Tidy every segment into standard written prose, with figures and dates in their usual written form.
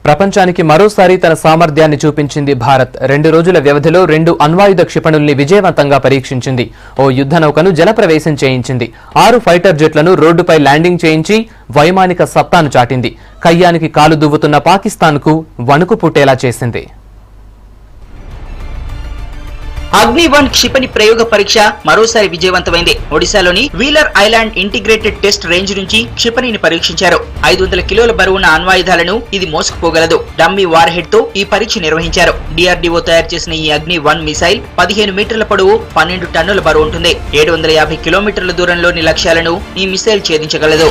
ప్రపంచానికి మరోసారి తన సామర్థ్యాన్ని చూపించింది భారత్. 2 రోజుల వ్యవధిలో 2 అణ్వాయుధ క్షిపణుల్ని విజయవంతంగా పరీక్షించింది. ఓ యుద్ధ నౌకను జలప్రవేశం చేయించింది. 6 ఫైటర్ జెట్లను రోడ్డుపై ల్యాండింగ్ చేయించి వైమానిక సత్తాను చాటింది. కయ్యానికి కాలు దువ్వుతున్న పాకిస్తాన్కు వణుకు పుట్టేలా చేసింది. అగ్ని-1 క్షిపణి ప్రయోగ పరీక్ష మరోసారి విజయవంతమైంది. ఒడిశాలోని wheeler island integrated test range నుంచి క్షిపణిని పరీక్షించారు. 500 కిలోల బరువున్న అణ్వాయుధాలను ఇది మోసుకుపోగలదు. డమ్మీ వార్ హెడ్ తో ఈ పరీక్ష నిర్వహించారు. DRDO తయారు చేసిన ఈ అగ్ని-1 మిసైల్ 15 మీటర్ల పొడవు, 12 టన్నుల బరువు ఉంటుంది. 750 కిలోమీటర్ల దూరంలోని లక్ష్యాలను ఈ మిసైల్ ఛేదించగలదు.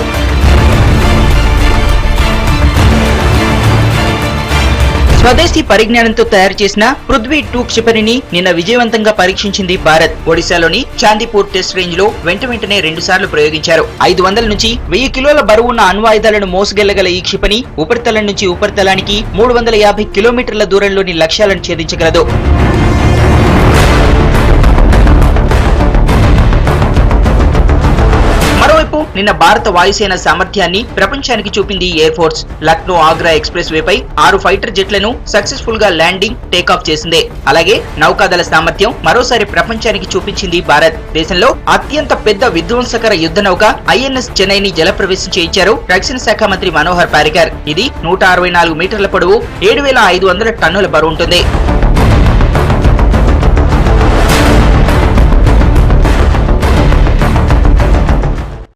స్వదేశీ పరిజ్ఞానంతో తయారు చేసిన పృథ్వీ-2 క్షిపణిని నిన్న విజయవంతంగా పరీక్షించింది భారత్. ఒడిశాలోని చాందీపూర్ టెస్ట్ రేంజ్ లో వెంటనే 2 సార్లు ప్రయోగించారు. 500 నుంచి 1000 కిలోల బరువున్న అణ్వాయుధాలను మోసుకెళ్లగల ఈ క్షిపణి ఉపరితలం నుంచి ఉపరితలానికి 350 కిలోమీటర్ల దూరంలోని లక్ష్యాలను ఛేదించగలదు. మరోవైపు నిన్న భారత వాయుసేన సామర్థ్యాన్ని ప్రపంచానికి చూపింది air force. Lucknow Agra express వేపై 6 ఫైటర్ జెట్లను సక్సెస్ఫుల్ గా ల్యాండింగ్, టేకాఫ్ చేసింది. అలాగే నౌకాదళ సామర్థ్యం మరోసారి ప్రపంచానికి చూపించింది భారత్. దేశంలో అత్యంత పెద్ద విధ్వంసకర యుద్ధ నౌక INS చెన్నైని జలప్రవేశం చేయించారు రక్షణ శాఖ మంత్రి మనోహర్ పారికర్. ఇది 164 మీటర్ల పొడవు, 7500 టన్నుల బరువు ఉంటుంది.